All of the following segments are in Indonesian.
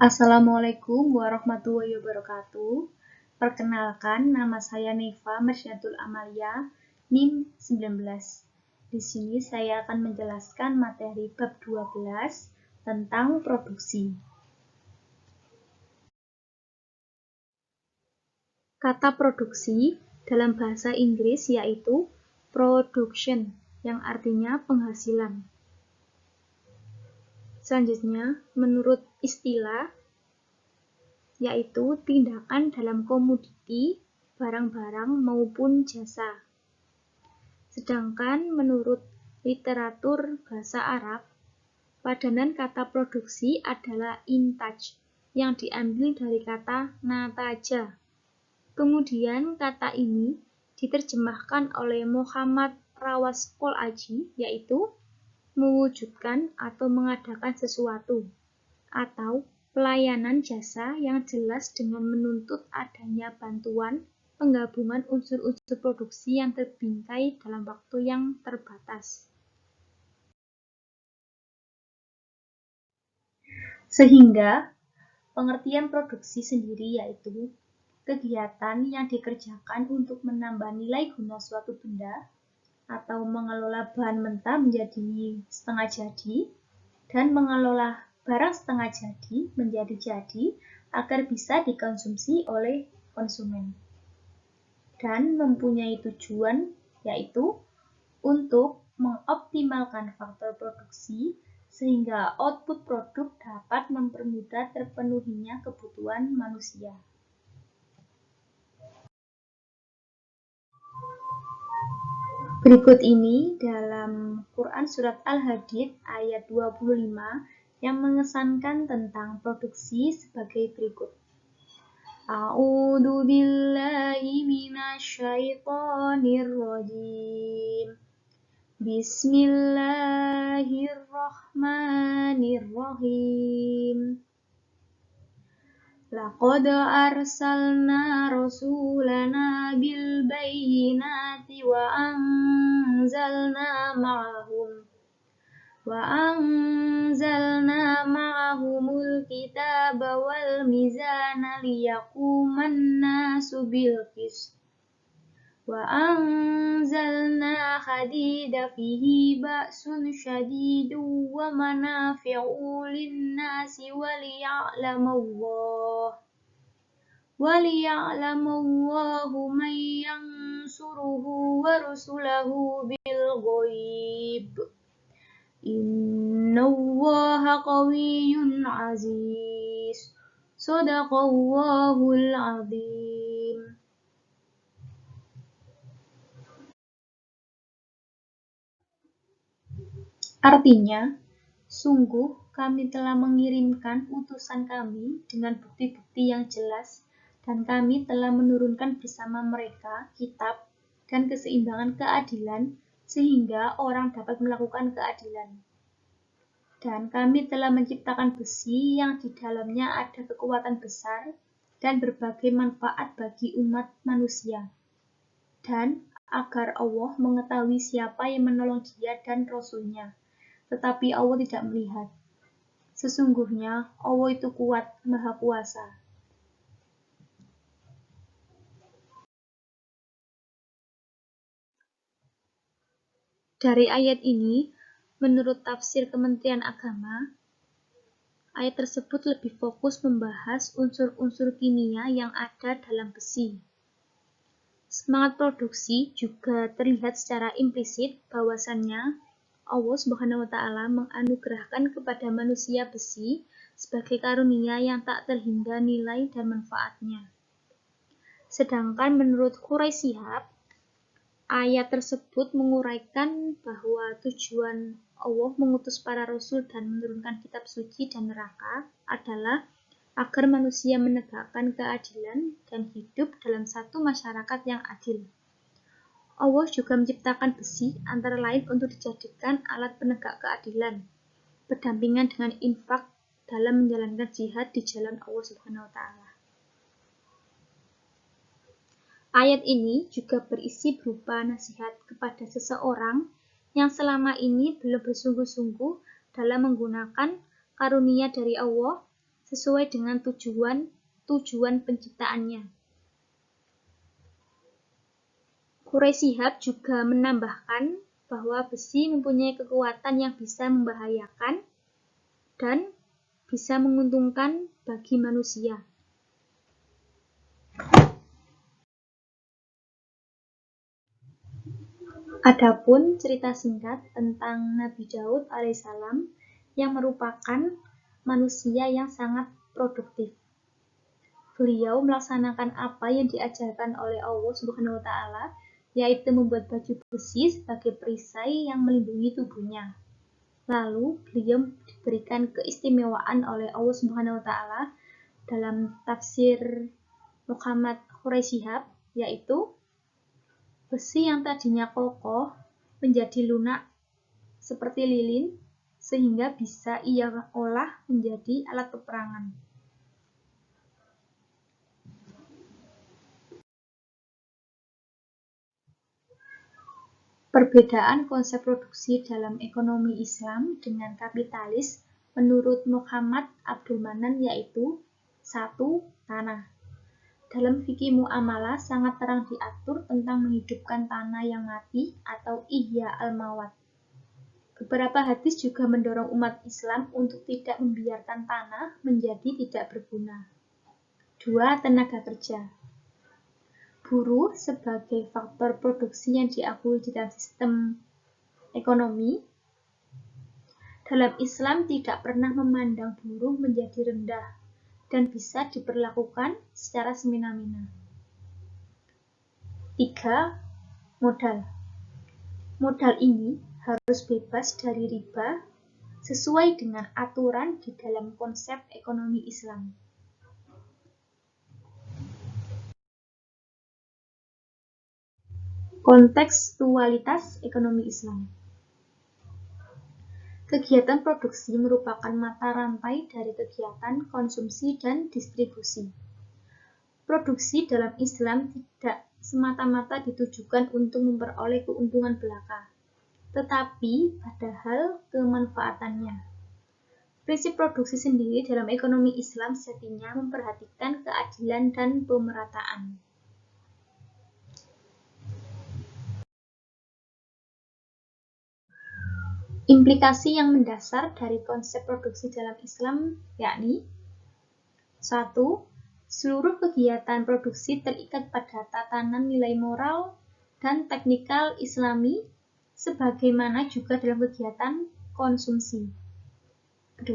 Assalamualaikum warahmatullahi wabarakatuh. Perkenalkan, nama saya Neva Mersyatul Amalia, NIM 19. Di sini saya akan menjelaskan materi bab 12 tentang produksi. Kata produksi dalam bahasa Inggris yaitu production, yang artinya penghasilan. Selanjutnya, menurut istilah, yaitu tindakan dalam komoditi, barang-barang maupun jasa. Sedangkan menurut literatur bahasa Arab, padanan kata produksi adalah intaj, yang diambil dari kata nataja. Kemudian kata ini diterjemahkan oleh Muhammad Rawas Qol-Aji, yaitu mewujudkan atau mengadakan sesuatu, atau pelayanan jasa yang jelas dengan menuntut adanya bantuan penggabungan unsur-unsur produksi yang terbingkai dalam waktu yang terbatas. Sehingga pengertian produksi sendiri yaitu kegiatan yang dikerjakan untuk menambah nilai guna suatu benda atau mengelola bahan mentah menjadi setengah jadi dan mengelola barang setengah jadi menjadi jadi agar bisa dikonsumsi oleh konsumen. Dan mempunyai tujuan yaitu untuk mengoptimalkan faktor produksi sehingga output produk dapat mempermudah terpenuhinya kebutuhan manusia. Berikut ini dalam Quran Surat Al-Hadid ayat 25 yang mengesankan tentang produksi sebagai berikut. A'udzu billahi minasyaitonir rajim. Bismillahirrahmanirrahim. Laqad arsalna rasulana bil bayyinati wa anzalna ma'ahumul kitaba wal mizana liyaquman nasu bil qist. Wa anzalna hadida fihi ba'sun syadidu wa manafi'u lin-nasi waliya'lamallahu man yansuruhu wa rusulahu bil ghaib. Innallaha qawiyyun aziz. Shadaqallahul azim. Artinya, sungguh kami telah mengirimkan utusan kami dengan bukti-bukti yang jelas, dan kami telah menurunkan bersama mereka kitab dan keseimbangan keadilan, sehingga orang dapat melakukan keadilan. Dan kami telah menciptakan besi yang di dalamnya ada kekuatan besar dan berbagai manfaat bagi umat manusia. Dan agar Allah mengetahui siapa yang menolong Dia dan Rasul-Nya. Tetapi Allah tidak melihat. Sesungguhnya Allah itu kuat, Maha Kuasa. Dari ayat ini, menurut tafsir Kementerian Agama, ayat tersebut lebih fokus membahas unsur-unsur kimia yang ada dalam besi. Semangat produksi juga terlihat secara implisit bahwasannya Allah Subhanahu wa Ta'ala menganugerahkan kepada manusia besi sebagai karunia yang tak terhingga nilai dan manfaatnya. Sedangkan menurut Quraisy Shihab, ayat tersebut menguraikan bahwa tujuan Allah mengutus para rasul dan menurunkan kitab suci dan neraka adalah agar manusia menegakkan keadilan dan hidup dalam satu masyarakat yang adil. Allah juga menciptakan besi antara lain untuk dijadikan alat penegak keadilan, berdampingan dengan infak dalam menjalankan jihad di jalan Allah Subhanahu wa Ta'ala. Ayat ini juga berisi berupa nasihat kepada seseorang yang selama ini belum bersungguh-sungguh dalam menggunakan karunia dari Allah sesuai dengan tujuan penciptaannya. Quraish Shihab juga menambahkan bahwa besi mempunyai kekuatan yang bisa membahayakan dan bisa menguntungkan bagi manusia. Adapun cerita singkat tentang Nabi Daud alaihissalam yang merupakan manusia yang sangat produktif. Beliau melaksanakan apa yang diajarkan oleh Allah Subhanahu wa taala, yaitu membuat baju besi sebagai perisai yang melindungi tubuhnya. Lalu beliau diberikan keistimewaan oleh Allah Subhanahu wa taala dalam tafsir Muhammad Quraish Shihab, yaitu besi yang tadinya kokoh menjadi lunak seperti lilin, sehingga bisa ia olah menjadi alat peperangan. Perbedaan konsep produksi dalam ekonomi Islam dengan kapitalis menurut Muhammad Abdul Manan yaitu 1. Tanah. Dalam fikih muamalah sangat terang diatur tentang menghidupkan tanah yang mati atau ihya al-mawat. Beberapa hadis juga mendorong umat Islam untuk tidak membiarkan tanah menjadi tidak berguna. 2. Tenaga kerja. Buruh sebagai faktor produksi yang diakui di dalam sistem ekonomi. Dalam Islam tidak pernah memandang buruh menjadi rendah dan bisa diperlakukan secara semena-mena. 3. Modal. Modal ini harus bebas dari riba sesuai dengan aturan di dalam konsep ekonomi Islam. Kontekstualitas ekonomi Islam. Kegiatan produksi merupakan mata rantai dari kegiatan konsumsi dan distribusi. Produksi dalam Islam tidak semata-mata ditujukan untuk memperoleh keuntungan belaka, tetapi padahal kemanfaatannya. Prinsip produksi sendiri dalam ekonomi Islam sejatinya memperhatikan keadilan dan pemerataan. Implikasi yang mendasar dari konsep produksi dalam Islam yakni 1. Seluruh kegiatan produksi terikat pada tatanan nilai moral dan teknikal Islami sebagaimana juga dalam kegiatan konsumsi. 2.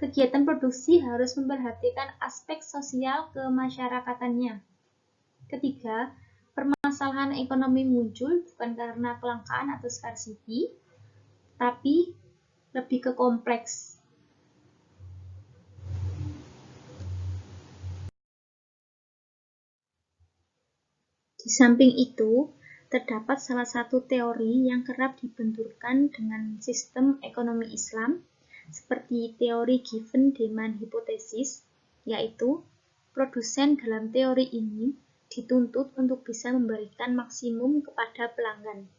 Kegiatan produksi harus memperhatikan aspek sosial kemasyarakatannya. 3. Permasalahan ekonomi muncul bukan karena kelangkaan atau scarcity, tapi lebih ke kompleks. Di samping itu, terdapat salah satu teori yang kerap dibenturkan dengan sistem ekonomi Islam, seperti teori given demand hypothesis, yaitu produsen dalam teori ini dituntut untuk bisa memberikan maksimum kepada pelanggan.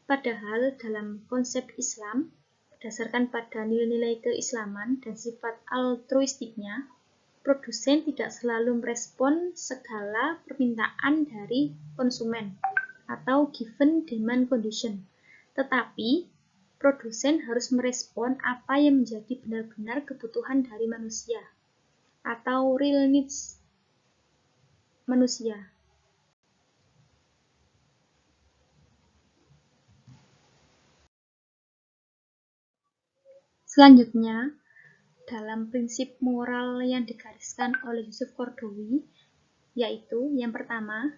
Padahal dalam konsep Islam, berdasarkan pada nilai-nilai keislaman dan sifat altruistiknya, produsen tidak selalu merespon segala permintaan dari konsumen atau given demand condition, tetapi produsen harus merespon apa yang menjadi benar-benar kebutuhan dari manusia atau real needs manusia. Selanjutnya, dalam prinsip moral yang digariskan oleh Yusuf Qaradawi, yaitu yang pertama,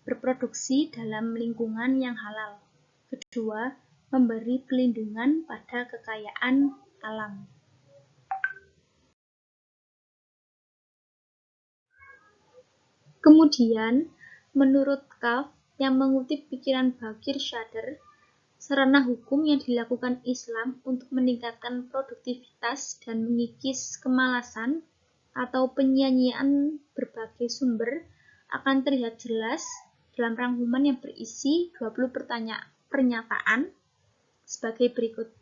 berproduksi dalam lingkungan yang halal. Kedua, memberi pelindungan pada kekayaan alam. Kemudian, menurut Kaf yang mengutip pikiran Bakir Shader, sarana hukum yang dilakukan Islam untuk meningkatkan produktivitas dan mengikis kemalasan atau penyia-nyiaan berbagai sumber akan terlihat jelas dalam rangkuman yang berisi 20 pernyataan sebagai berikut.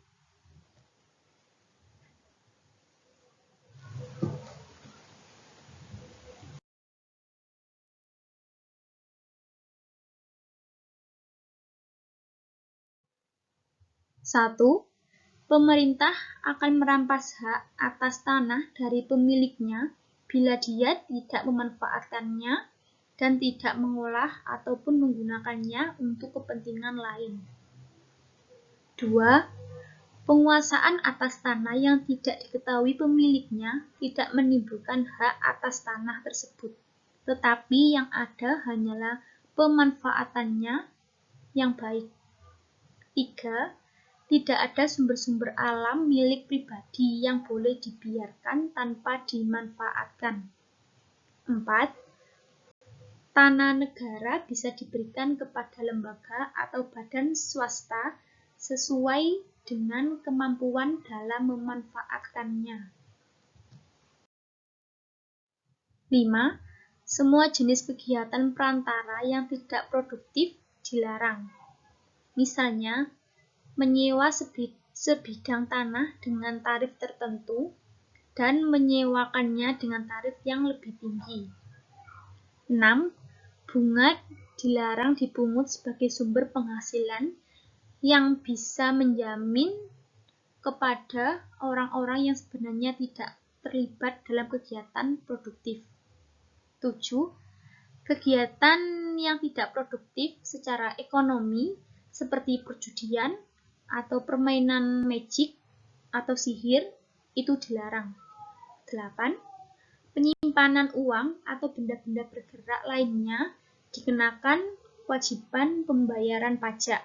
1. Pemerintah akan merampas hak atas tanah dari pemiliknya bila dia tidak memanfaatkannya dan tidak mengolah ataupun menggunakannya untuk kepentingan lain. 2. Penguasaan atas tanah yang tidak diketahui pemiliknya tidak menimbulkan hak atas tanah tersebut, tetapi yang ada hanyalah pemanfaatannya yang baik. 3. Tidak ada sumber-sumber alam milik pribadi yang boleh dibiarkan tanpa dimanfaatkan. 4. Tanah negara bisa diberikan kepada lembaga atau badan swasta sesuai dengan kemampuan dalam memanfaatkannya. 5. Semua jenis kegiatan perantara yang tidak produktif dilarang. Misalnya, menyewa sebidang tanah dengan tarif tertentu dan menyewakannya dengan tarif yang lebih tinggi. 6. Bunga dilarang dipungut sebagai sumber penghasilan yang bisa menjamin kepada orang-orang yang sebenarnya tidak terlibat dalam kegiatan produktif. 7. Kegiatan yang tidak produktif secara ekonomi seperti perjudian atau permainan magic atau sihir itu dilarang. 8. Penyimpanan uang atau benda-benda bergerak lainnya dikenakan kewajiban pembayaran pajak.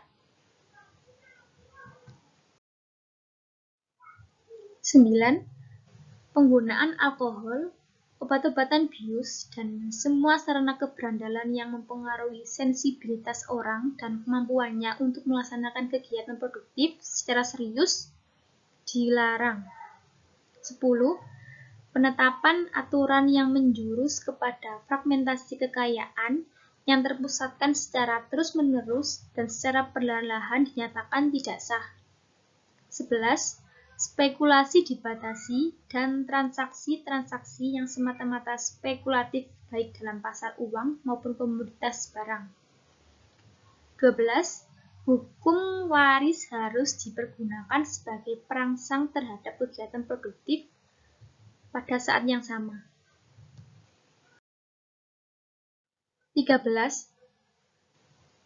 9. Penggunaan alkohol, obat-obatan bius, dan semua sarana keberandalan yang mempengaruhi sensibilitas orang dan kemampuannya untuk melaksanakan kegiatan produktif secara serius dilarang. 10. Penetapan aturan yang menjurus kepada fragmentasi kekayaan yang terpusatkan secara terus-menerus dan secara perlahan-lahan dinyatakan tidak sah. 11. Spekulasi dibatasi dan transaksi-transaksi yang semata-mata spekulatif baik dalam pasar uang maupun komoditas barang. 12. Hukum waris harus dipergunakan sebagai perangsang terhadap kegiatan produktif pada saat yang sama. 13.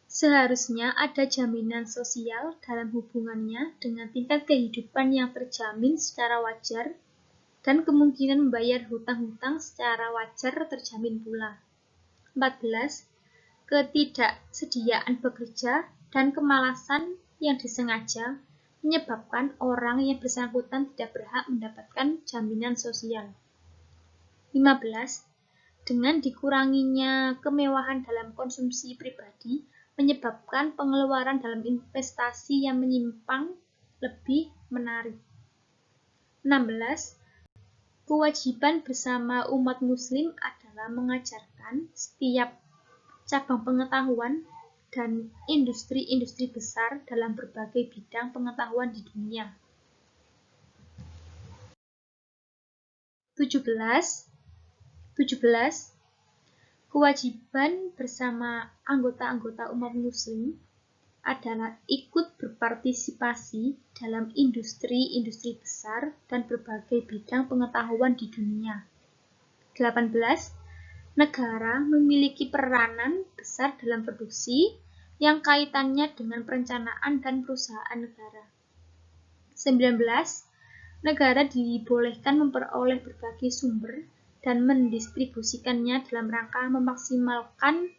Seharusnya ada jaminan sosial dalam hubungannya dengan tingkat kehidupan yang terjamin secara wajar dan kemungkinan membayar hutang-hutang secara wajar terjamin pula. 14. Ketidaksediaan bekerja dan kemalasan yang disengaja menyebabkan orang yang bersangkutan tidak berhak mendapatkan jaminan sosial. 15. Dengan dikuranginya kemewahan dalam konsumsi pribadi menyebabkan pengeluaran dalam investasi yang menyimpang lebih menarik. 16. Kewajiban bersama umat muslim adalah mengajarkan setiap cabang pengetahuan dan industri-industri besar dalam berbagai bidang pengetahuan di dunia. 17. Kewajiban bersama anggota-anggota umat muslim adalah ikut berpartisipasi dalam industri-industri besar dan berbagai bidang pengetahuan di dunia. 18. Negara memiliki peranan besar dalam produksi yang kaitannya dengan perencanaan dan perusahaan negara. 19. Negara dibolehkan memperoleh berbagai sumber dan mendistribusikannya dalam rangka memaksimalkan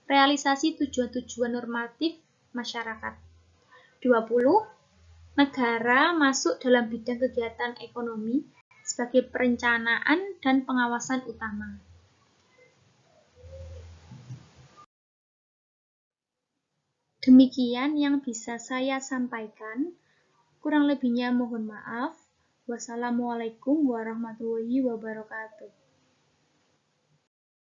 realisasi tujuan-tujuan normatif masyarakat. 20. Negara masuk dalam bidang kegiatan ekonomi sebagai perencanaan dan pengawasan utama. Demikian yang bisa saya sampaikan. Kurang lebihnya mohon maaf. Wassalamualaikum warahmatullahi wabarakatuh.